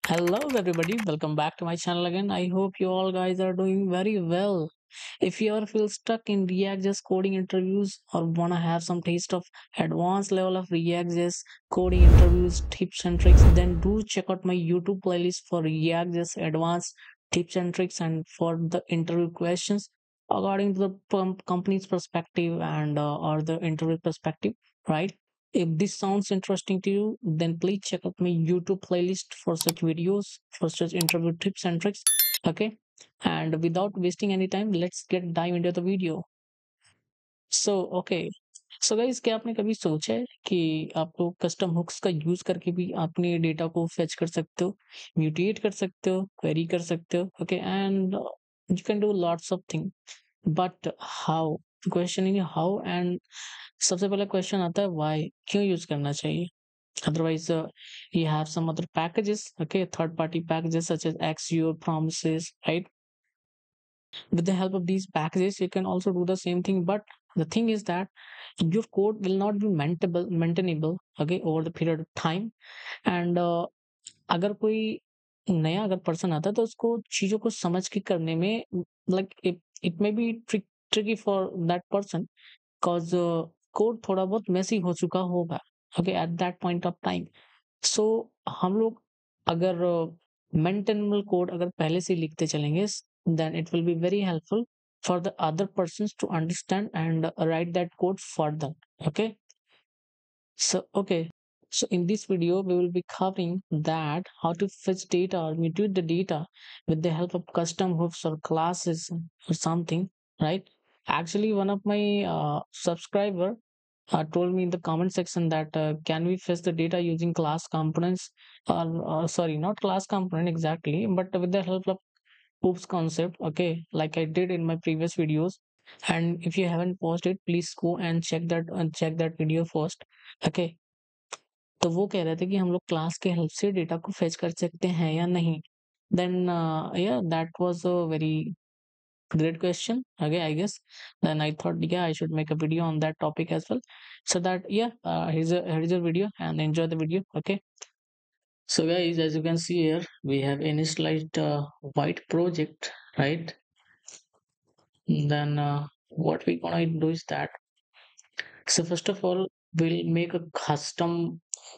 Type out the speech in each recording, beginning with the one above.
Hello, everybody. Welcome back to my channel again. I hope you all guys are doing very well. If you ever feel stuck in React.js coding interviews or want to have some taste of advanced level of React.js coding interviews, tips and tricks, then do check out my YouTube playlist for React.js advanced tips and tricks and for the interview questions according to the company's perspective and or the interview perspective, right? If this sounds interesting to you, then please check out my YouTube playlist for such videos, for such interview tips and tricks. Okay. And without wasting any time, let's get dive into the video. So, okay. So guys क्या आपने कभी सोचा है कि आप लोग custom hooks का use करके भी अपने डेटा को फेच कर सकते हो, म्यूटेट कर सकते हो, क्वेरी कर सकते हो, okay and you can do lots of thing but how question is how and सबसे पहला क्वेश्चन आता है व्हाई क्यों यूज करना चाहिए otherwise you have some other packages, okay, third party packages such as Axio promises, right? With the help of these packages you can also do the same thing, but the thing is that your code will not be maintainable, okay, over the period of time. And अगर कोई नया अगर person आता है तो उसको चीजों को समझ के करने में like it may be tricky for that person because code थोड़ा बहुत मेसी हो चुका होगा, okay, at that point of time. So हम लोग अगर मेंटेनेबल कोड अगर पहले से लिखते चलेंगे, then it will be very helpful for the other persons to understand and write that code for them. Okay, so okay, so in this video we will be covering that how to fetch data or mutate the data with the help of custom hooks or classes or something, right? Actually, one of my subscriber told me in the comment section that can we fetch the data using class components, or sorry, not class component exactly, but with the help of hooks concept, okay, like I did in my previous videos. And if you haven't watched it, please go and check that video first, okay. तो वो कह रहे थे कि हम लोग class के help से डेटा को फेच कर सकते हैं या नहीं. देन या that was a very great question. Okay, I guess. Then I thought, yeah, I should make a video on that topic as well. So that, yeah, here's a video and enjoy the video. Okay. So guys, as you can see here, we have initialized white project, right? Then what we gonna do is that. So first of all, we'll make a custom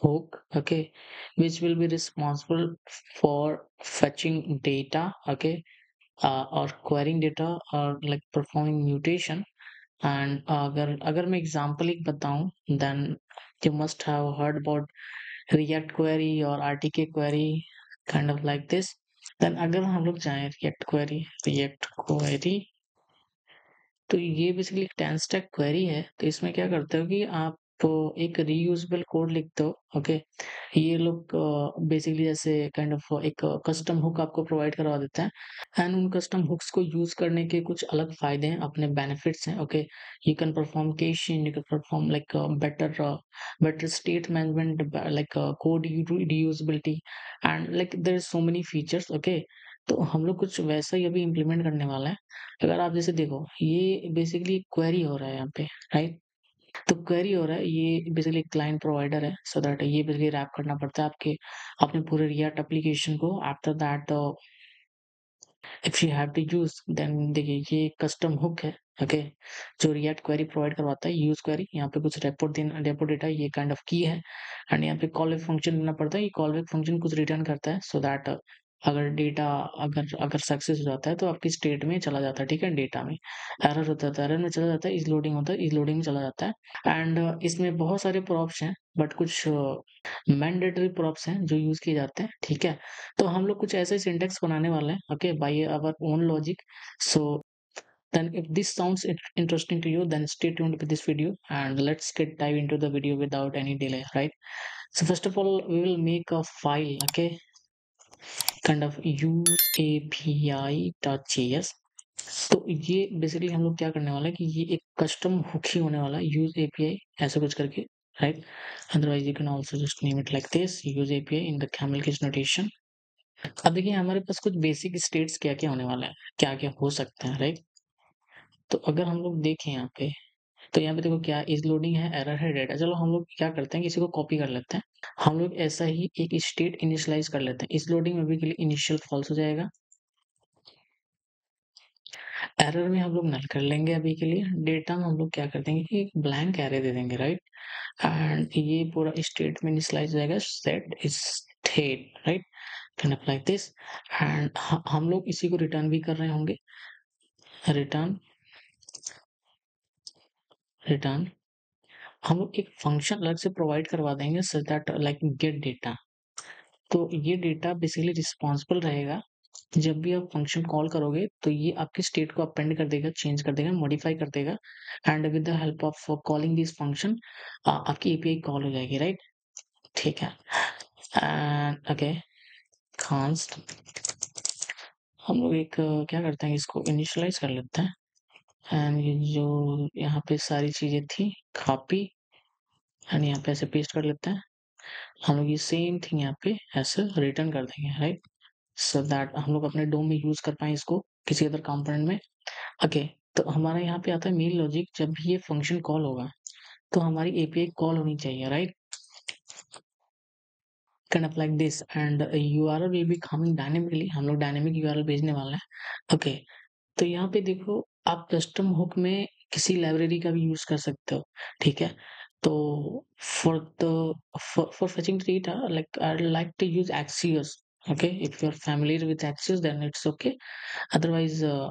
hook, okay, which will be responsible for fetching data, okay, or querying data or like performing mutation. And अगर मैं example एक बताऊं, then you must have heard about React query or RTK query, kind of like this. Then अगर हम लोग जाएं React query, तो ये बेसिकली एक 10 स्टैक क्वेरी है. तो इसमें क्या करते हो कि आप एक रीयूजेबल कोड लिखते हो, ओके. ये लोग बेसिकली जैसे काइंड ऑफ एक कस्टम हुक आपको प्रोवाइड करवा देते हैं. एंड उन कस्टम हुक्स को यूज करने के कुछ अलग फायदे हैं, अपने बेनिफिट्स हैं, okay. You can perform caching, you can perform like better state management, like code reusability, and like there is so many features, okay. तो हम लोग कुछ वैसा ही अभी इम्प्लीमेंट करने वाला है. अगर आप जैसे देखो, ये बेसिकली क्वेरी हो रहा है यहाँ पे, राइट? तो क्वेरी हो रहा है, ये बेसिकली क्लाइंट प्रोवाइडर है, सो दैट ये बेसिकली रैप करना पड़ता है आपके अपने पूरे रिएक्ट एप्लीकेशन को. After that if you have to use, then देखिए ये कस्टम हुक है, ओके, जो रिएक्ट क्वेरी प्रोवाइड करवाता है. यूज क्वेरी, यहाँ पे कुछ रेपो डेटा, ये काइंड ऑफ की है. एंड यहाँ पे कॉल बैक फंक्शन देना पड़ता है. ये कॉल बैक फंक्शन कुछ रिटर्न करता है, सो दैट अगर डेटा अगर अगर सक्सेस हो जाता है तो आपकी स्टेट में चला जाता है, ठीक है. डेटा में एरर होता है तो एरर में चला जाता है, इज लोडिंग होता है, इज लोडिंग में चला जाता है. एंड इसमें बहुत सारे प्रॉप्स हैं, बट कुछ मैंडेटरी प्रॉप्स हैं जो यूज किए जाते हैं, ठीक है. तो हम लोग कुछ ऐसे सिंटेक्स बनाने वाले हैं, okay, by our own logic. So then if this sounds interesting to you, then stay tuned with this video and let's get dive into the video without any delay, right? So first of all, we will make a file, okay, kind of use api.js. तो ये basically हम लोग क्या करने वाला है कि ये एक कस्टम हुक ही होने वाला है, यूज एपीआई ऐसा कुछ करके, right? Otherwise you can also just name it like this, use API in the camel case notation. अब देखिए हमारे पास कुछ बेसिक स्टेट्स क्या-क्या होने वाला है, क्या-क्या हो सकते हैं, राइट? तो अगर हम लोग देखें यहाँ पे, तो यहाँ पे देखो क्या इज लोडिंग है, एरर है, डेटा। चलो हम लोग क्या करते हैं, किसी को कॉपी कर लेते हैं। हम लोग ऐसा ही एक स्टेट इनिशियलाइज कर लेते हैं। इस लोडिंग में भी के लिए इनिशियल फॉल्स हो जाएगा। एरर में हम लोग नल कर लेंगे अभी के लिए। डेटा में हम लोग क्या कर देंगे कि एक ब्लैंक एरे दे देंगे, राइट। एंड ये पूरा स्टेट में इनिशियलाइज हो जाएगा, set state, right. Can apply this. And हम लोग इसी को रिटर्न भी कर रहे होंगे। रिटर्न, रिटर्न हम लोग एक फंक्शन अलग से प्रोवाइड करवा देंगे, so that like get data. तो ये डेटा बेसिकली रिस्पॉन्सिबल रहेगा। जब भी आप फंक्शन कॉल करोगे तो ये आपके स्टेट को अपेंड कर देगा, चेंज कर देगा, मॉडिफाई कर देगा। And with the help of calling this function आपकी एपीआई कॉल हो जाएगी, राइट। ठीक है। एंड ओके, कांस्ट हम लोग एक क्या करते हैं, इसको इनिशियलाइज कर लेते हैं। एंड ये जो यहाँ पे सारी चीजें थी, कॉपी एंड यहाँ पे ऐसे पेस्ट कर लेते हैं। हम लोग ये सेम थिंग यहाँ पे ऐसे रिटर्न कर देंगे, राइट। सो दैट हम लोग अपने डोम में यूज कर पाए इसको किसी अदर कंपोनेंट में। ओके। तो हमारा यहाँ पे आता है मेन लॉजिक, जब भी ये फंक्शन कॉल होगा तो हमारी एपीआई कॉल होनी चाहिए, right. kind of like this and URL will be coming dynamically। हम लोग डायनेमिक यूआरएल भेजने वाले हैं। ओके। तो यहाँ पे देखो, आप कस्टम हुक में किसी लाइब्रेरी का भी यूज कर सकते हो, ठीक है। तो for the for fetching data, like I'd like to use Axios। okay, if you're familiar with Axios then it's okay। otherwise uh,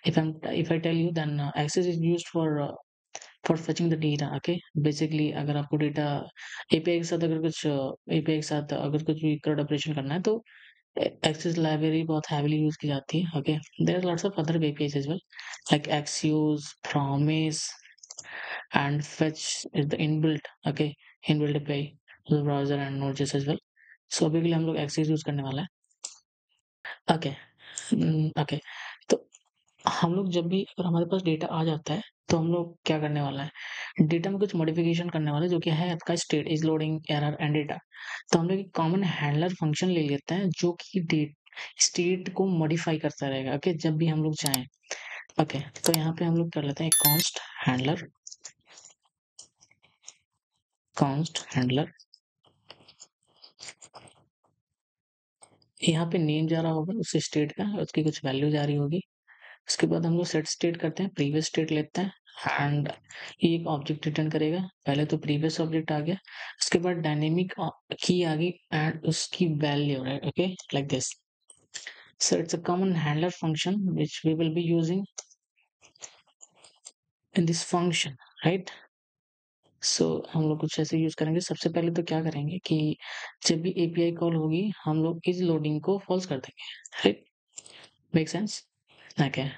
if I tell you, then Axios is used for fetching the data। okay, basically अगर आपको data API के साथ अगर कुछ API के साथ अगर कुछ भी CRUD ऑपरेशन करना है, तो Access library बहुत heavily use की जाती है। okay, there are lots of other APIs as well, like Axios, Promise and Fetch is the inbuilt, okay, inbuilt API to the browser and Node.js as well। so अभी के लिए हम लोग Axios use करने वाला है। okay। okay। तो हम लोग जब भी अगर हमारे पास डेटा आ जाता है तो हम लोग क्या करने वाला है, डेटा में कुछ मॉडिफिकेशन करने वाला है, जो कि है आपका state is loading error and data. तो हम लोग एक कॉमन हैंडलर फंक्शन ले लेते हैं जो कि डेट स्टेट को मॉडिफाई करता रहेगा, ओके, जब भी हम लोग चाहें। ओके। तो यहाँ पे हम लोग कर लेते हैं कॉन्स्ट हैंडलर, कॉन्स्ट हैंडलर। यहाँ पे नेम जा रहा होगा उस स्टेट का, उसकी कुछ वैल्यू जा रही होगी। उसके बाद हम लोग सेट स्टेट करते हैं, प्रीवियस स्टेट लेते हैं एंड ये एक ऑब्जेक्ट रिटर्न करेगा। पहले तो प्रीवियस ऑब्जेक्ट आ गया, उसके बाद डायनेमिक की आ गई एंड उसकी value, right. Okay, like this. So it's a common handler function which we will be using in this function, right। so हम लोग कुछ ऐसे यूज करेंगे। सबसे पहले तो क्या करेंगे कि जब भी एपीआई कॉल होगी हम लोग इस लोडिंग को फॉल्स कर देंगे, right. Make sense. Okay.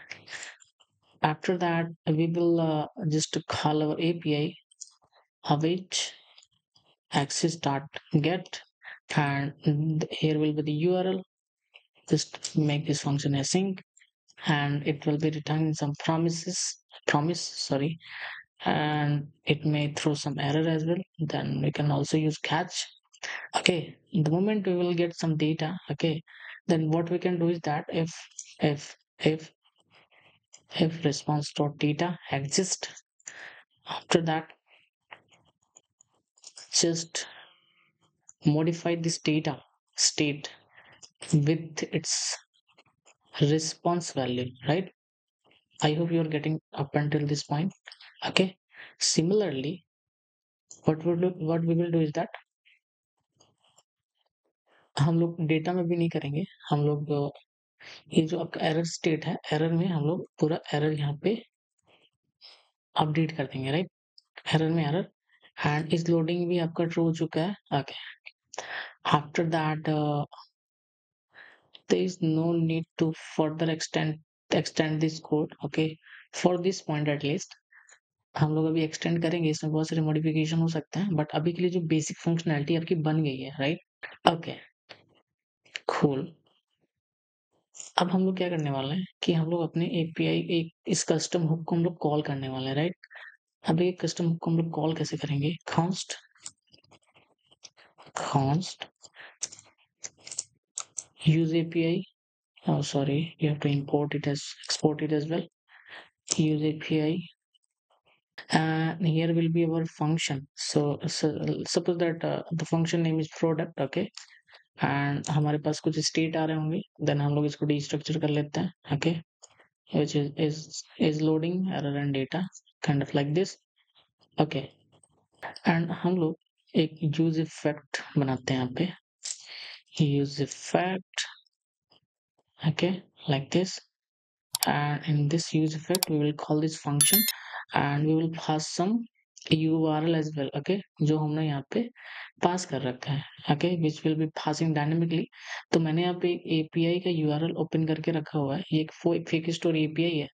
after that we will just call our API await access dot get, and here will be the URL. Just make this function async and it will be returning some promise, sorry, and it may throw some error as well. Then we can also use catch। okay, the moment we will get some data, okay, then what we can do is that if if if response dot data exists, after that just modify this data state with its response value, right। I hope you're getting up until this point। okay, similarly what we will do is that हम लोग data में भी नहीं करेंगे। हम लोग ये जो आपका एरर स्टेट है, एरर में हम लोग पूरा एरर यहाँ पे अपडेट कर देंगे, राइट। एरर में एरर एंड इस लोडिंग भी आपका ट्रू हो चुका है। Okay. After that there is no need to further extend this code। okay, for this point at least हम लोग अभी एक्सटेंड करेंगे, इसमें बहुत सारे मॉडिफिकेशन हो सकते हैं, बट अभी के लिए जो बेसिक फंक्शनैलिटी आपकी बन गई है, राइट। Okay, cool. अब हम लोग क्या करने वाले हैं कि हम लोग अपने एपीआई एक इस कस्टम हुक को हम लोग कॉल करने वाले हैं, राइट। अब ये कस्टम हुक को हम लोग कॉल कैसे करेंगे, const const use API। oh sorry, you have to import it as export it as well। use API and here will be our function. So suppose that the function name is product, okay, and हमारे पास कुछ state आ रहे होंगे, then हम लोग इसको डीस्ट्रक्चर कर लेते हैं, okay, which is loading error and data kind of like this, okay, and हम लोग एक यूज इफेक्ट बनाते हैं यहाँ पे, use effect, okay, like this, and in this use effect we will call this function and we will pass some url as well, okay, जो हमने यहाँ पे पास कर रखा है, okay, which will be passing dynamically। तो मैंने यहाँ पे एक API का URL ओपन करके रखा हुआ है, ये एक फेक स्टोर API है।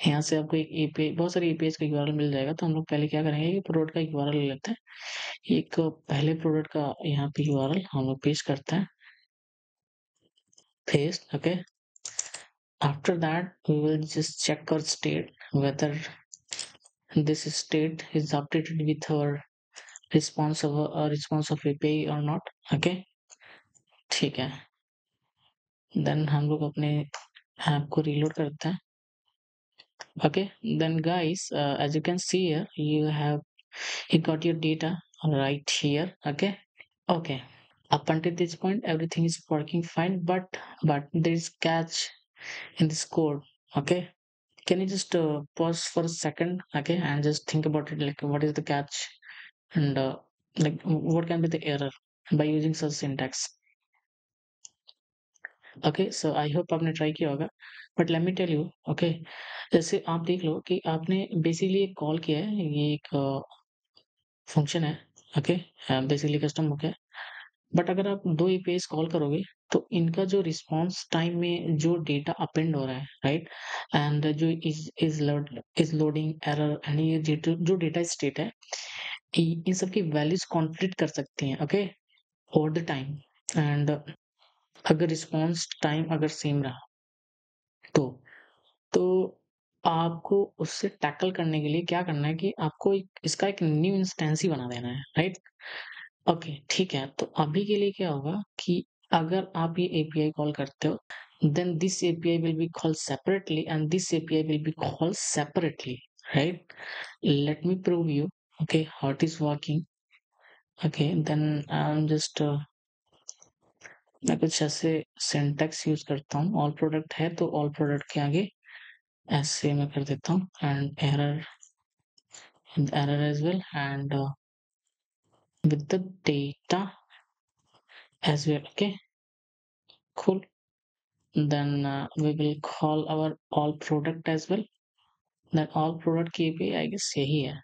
यहाँ से आपको एक API, बहुत सारी APIs का URL मिल जाएगा। तो हम लोग पहले क्या करेंगे कि प्रोडक्ट का URL ले लेते हैं, एक पहले प्रोडक्ट का यहाँ पे URL हम लोग पेस्ट करते हैं, paste, okay। After that, we will just check our state whether this state is updated with our response of API or not. Okay, ठीक है। Then हम लोग अपने ऐप को reload करते हैं। Okay, then guys, as you can see here, you got your data right here. Okay, okay. Up until this point, everything is working fine, but there is catch in this code. Okay, can you just pause for a second, okay, and just think about it, like what is the catch, and like what can be the error by using such syntax? Okay, so I hope आपने try किया होगा, but let me tell you, okay, जैसे आप देख लो कि आपने basically एक call किया है, ये एक फंक्शन है, ओके, बेसिकली कस्टम हो गया। बट अगर आप दो एपीआईज कॉल करोगे तो इनका जो रिस्पॉन्स टाइम में जो डेटा अपेंड हो रहा है, राइट, एंड जो इज लोडिंग एरर एंड ये जो डेटा स्टेट है, इन सब की वैल्यूज कॉन्फ्लिक्ट कर सकती हैं, okay, over the time. And अगर रिस्पॉन्स टाइम अगर सेम रहा तो तो आपको उससे टैकल करने के लिए क्या करना है कि आपको इसका एक न्यू इंस्टेंस ही बना देना है, राइट। ओके, ठीक है। तो अभी के लिए क्या होगा कि अगर आप ये एपीआई कॉल करते हो, then this API will be called separately and this API will be called separately, right? Let me prove you, okay, how it is working. Okay, then I'm just मैं कुछ ऐसे सिंटैक्स यूज करता हूँ, all product है तो all product के आगे ऐसे मैं कर देता हूँ, and error as well, and with the data as well, okay, cool. Then we will call our all product as well, then all product KPI I guess यही है,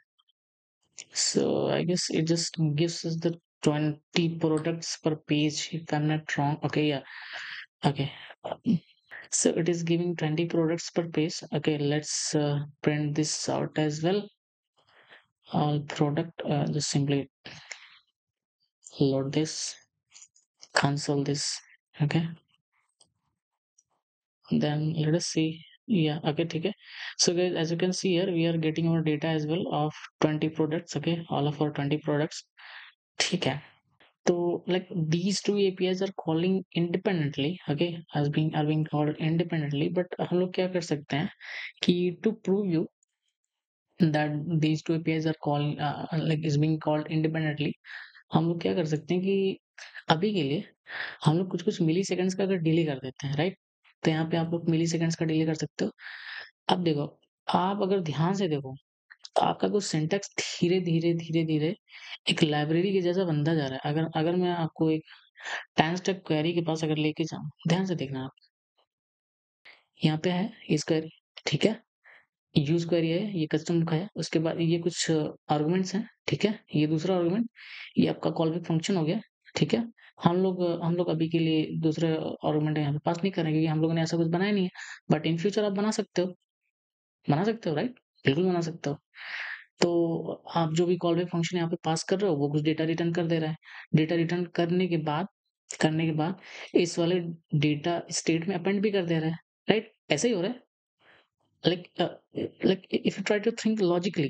so I guess it just gives us the 20 products per page if I'm not wrong, okay, yeah, okay. So it is giving 20 products per page, okay, let's print this out as well, all product, just simply load this, cancel this, okay, then let us see, yeah, okay, okay. So guys, as you can see here, we are getting our data as well of 20 products, okay, all of our 20 products, ठीक है। तो like these two APIs are calling independently, okay, as being are being called independently, but हम लोग क्या कर सकते हैं कि to prove you that these two APIs are called like is being called independently, हम लोग क्या कर सकते हैं कि अभी के लिए हम लोग कुछ कुछ मिली सेकेंड्स का अगर डिले कर देते हैं, राइट। तो यहाँ पे आप लोग मिली सेकेंड्स का डिले कर सकते हो। अब देखो, आप अगर ध्यान से देखो तो आपका कुछ सिंटेक्स धीरे धीरे धीरे धीरे एक लाइब्रेरी के जैसा बनता जा रहा है। अगर अगर मैं आपको एक टाइम्स टेक क्वेरी के पास अगर लेके जाऊँ, ध्यान से देखना आप, यहाँ पे है इस क्वेरी, ठीक है? यूज़ क्वेरी है, ये कस्टम का है, उसके बाद ये कुछ आर्गुमेंट्स हैं, ठीक है? ये दूसरा आर्गुमेंट, ये आपका कॉलबैक फंक्शन हो गया, ठीक है? हम लोग अभी के लिए दूसरे आर्गुमेंट यहाँ पे पास नहीं करेंगे क्योंकि हम लोगों ने ऐसा कुछ बनाया नहीं है, बट इन फ्यूचर आप बना सकते हो, राइट? बिल्कुल बना सकते हो। तो आप जो भी कॉलबैक फंक्शन यहाँ पे पास कर रहे हो, वो कुछ डेटा रिटर्न कर दे रहा है। डेटा रिटर्न करने के बाद इस वाले डेटा स्टेट में अपेंड भी कर दे रहा है, राइट? ऐसे ही हो रहा है। Like if you try to think logically,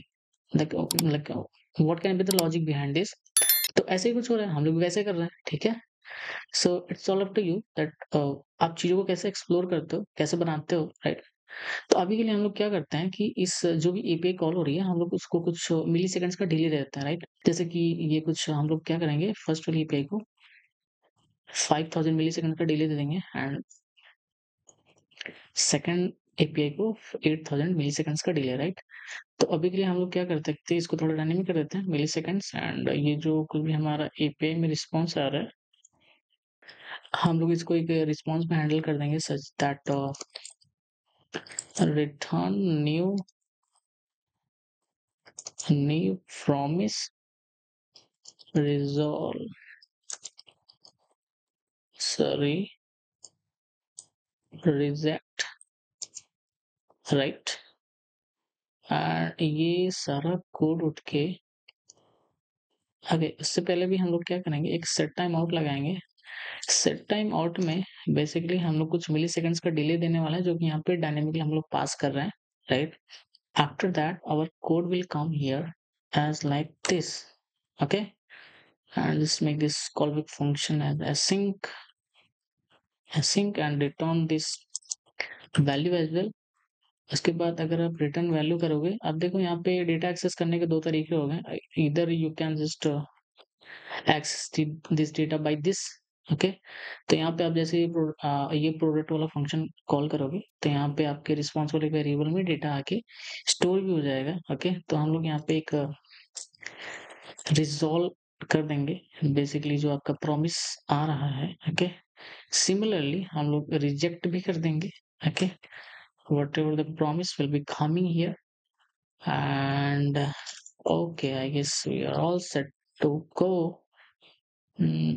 what can be the logic behind this? तो ऐसे ही कुछ हो रहा है, हम लोग भी वैसे कर रहे हैं, ठीक है? So it's all up to you that आप चीज़ों को कैसे एक्सप्लोर करते हो, कैसे बनाते हो, राइट? तो अभी के लिए हम लोग क्या करते हैं कि इस जो भी एपीआई कॉल हो रही है, हम लोग उसको कुछ मिलीसेकंड्स का डिले दे देते हैं, राइट? जैसे कि ये कुछ हम लोग क्या करेंगे, फर्स्ट वाली एपीआई को 5000 मिलीसेकंड का डिले दे देंगे एंड सेकंड एपीआई को 8000 मिलीसेकंड्स का डिले, राइट? तो अभी के लिए हम लोग क्या कर सकते हैं, इसको थोड़ा डायनामिक कर देते हैं मिलीसेकंड्स एंड ये जो कुछ भी हमारा एपीआई में रिस्पॉन्स आ रहा है, हम लोग इसको एक रिस्पॉन्स में हैंडल कर देंगे such that return new promise resolve sorry reject, right? And ये सारा कोड उठ के आगे, उससे पहले भी हम लोग क्या करेंगे, एक सेट टाइम आउट लगाएंगे। सेट टाइम आउट में बेसिकली हम लोग कुछ मिली सेकेंड्स का डिले देने वाला है, जो कि यहाँ पे डायनेमिकली हम लोग पास कर रहे हैं, right? After that our code will come here as like this, okay? And just make this callback function as async and return this value as well. उसके बाद अगर आप रिटर्न वैल्यू करोगे, अब देखो यहाँ पे डेटा एक्सेस करने के दो तरीके हो गए, इधर you can just access this data by this, okay? तो यहाँ पे आप जैसे ये प्रोडक्ट वाला फंक्शन कॉल करोगे, तो यहाँ पे आपके रिस्पॉन्स वाले वेरिएबल में डेटा आके स्टोर भी हो जाएगा, ओके? तो हम लोग यहाँ पे एक रिजॉल्व कर देंगे बेसिकली जो आपका प्रॉमिस आ रहा है, ओके? सिमिलरली हम लोग रिजेक्ट भी कर देंगे, okay? whatever the promise will be coming here and okay, I guess we are all set to go.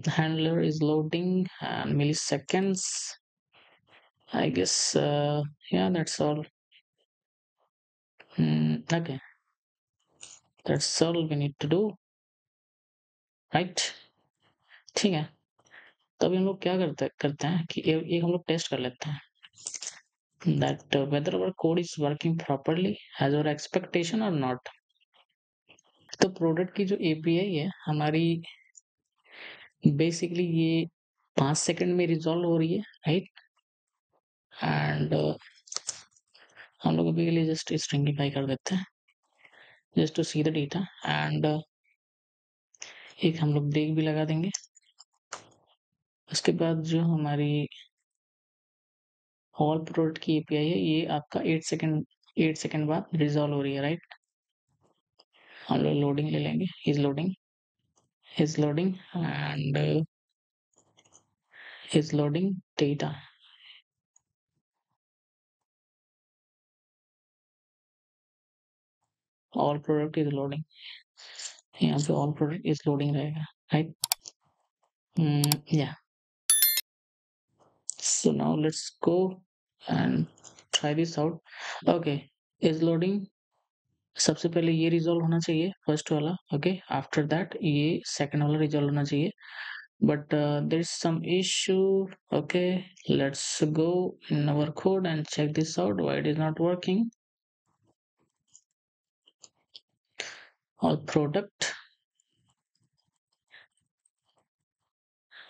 Handler is loading and milliseconds, I guess. Yeah, that's all. Okay, that's all we need to do, right? ठीक है, तो अभी हम लोग क्या करते हैं कि एक हम लोग टेस्ट कर लेते हैं that whether our code is working properly as our expectation or not. तो प्रोडक्ट की जो एपीआई है हमारी, बेसिकली ये 5 सेकंड में रिज़ॉल्व हो रही है, राइट? एंड हम लोग अभी के लिए जस्ट स्ट्रिंगिफाई कर देते हैं just to see the data and एक हम लोग ब्रेक भी लगा देंगे। उसके बाद जो हमारी ऑल प्रोडक्ट की एपीआई है, ये आपका 8 सेकंड बाद रिज़ॉल्व हो रही है, राइट? हम लोग लोडिंग ले लेंगे, is loading and is loading data. All product is loading, यहाँ पे ऑल प्रोडक्ट इज़ लोडिंग रहेगा, right? Yeah. So now let's go and try this out. Okay, is loading, सबसे पहले ये रिजॉल्व होना चाहिए फर्स्ट वाला, ओके? आफ्टर दैट ये सेकंड वाला रिजॉल्व होना चाहिए, but there is some issue, okay? Let's go in our code and check this out why it is not working. और प्रोडक्ट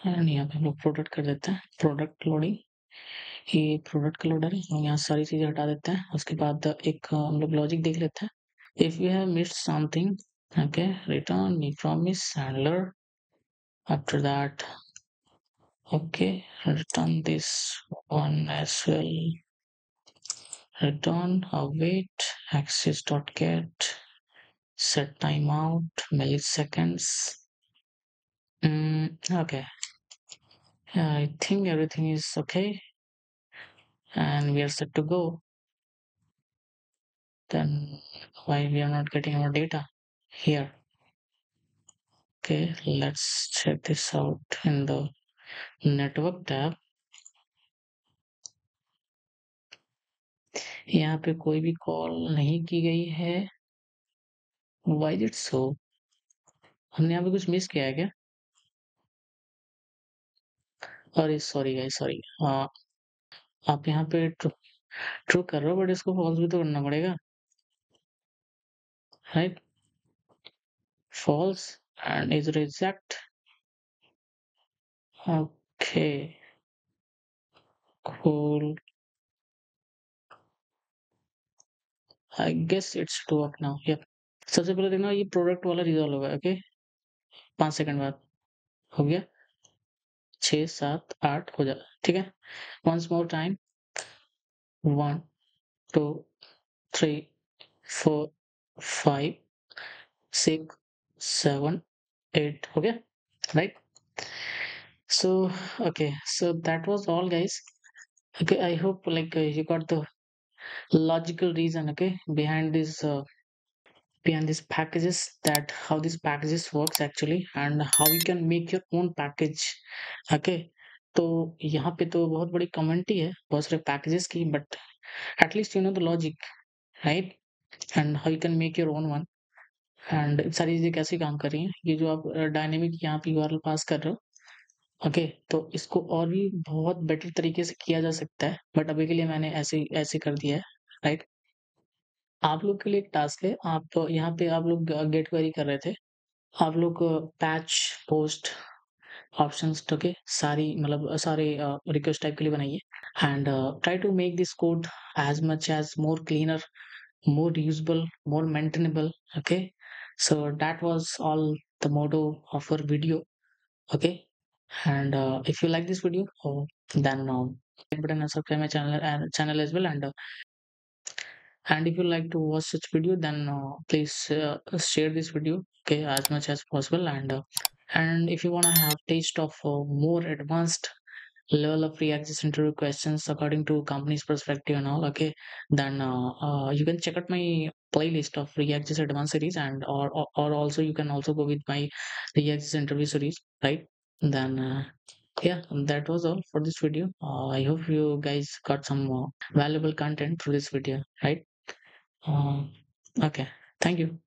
एंड यहाँ पे हम लोग प्रोडक्ट कर देते हैं, प्रोडक्ट लोडिंग। ये प्रोडक्ट का लोडर है, हम यहाँ सारी चीजें हटा देते हैं। उसके बाद एक हम लोग लॉजिक देख लेते हैं। If you have missed something, okay, return the promise handler. After that, okay, return this one as well. Return await access.get set timeout milliseconds. Okay, I think everything is okay and we are set to go. Then why we are not getting our data here? Okay, let's check this out in the network tab. यहाँ पे कोई भी call नहीं की गई है। Why is it so? हमने यहाँ पे कुछ मिस किया है क्या? अरे सॉरी गाइस, सॉरी। आप यहाँ पे ट्रू ट्रू कर रहे हो, बट इसको फॉल्स भी तो करना पड़ेगा, right? False and is reject. Okay, cool. I guess it's too up now. Yup. सबसे पहले देखना ये प्रोडक्ट वाला रिजॉल्व होगा। ओके, 5 सेकंड बाद हो गया। 6 7 8 हो जा। ठीक है, वंस मोर टाइम। 1 2 3 4 5 6 7 8 हो गया, right? So okay, so that was all, guys. Okay, I hope like you got the logical reason, okay, behind these packages, that how these packages works actually, and how you can make your own package. Okay, तो यहाँ पे तो बहुत बड़ी community है बहुत सारे packages की, but at least you know the logic, right? And how you can make your own one. And सारी चीजें कैसे काम कर रही हैं, ये जो आप डायनेमिक यहाँ पे यूआरएल पास कर रहे हो। ओके, तो इसको और भी बहुत बेटर तरीके से किया जा सकता है, बट अभी के लिए मैंने ऐसे ऐसे कर दिया है, राइट? आप लोग के लिए एक टास्क है, आप यहाँ पे आप लोग गेट क्वेरी कर रहे थे, आप लोग पैच पोस्ट ऑप्शंस, ओके, सारी मतलब सारे रिक्वेस्ट टाइप के लिए बनाइए, and try to make this code as much as more cleaner, more usable, more maintainable. Okay, so that was all the motto of our video. Okay, and if you like this video, then like button and subscribe my channel as well, and if you like to watch such video, then please share this video, okay, as much as possible, and if you want to have taste of more advanced level of React interview questions according to company's perspective and all, okay, then you can check out my playlist of React advanced series, and or also you can also go with my React interview series, right? Then yeah, that was all for this video. I hope you guys got some valuable content through this video, right? um, okay, thank you.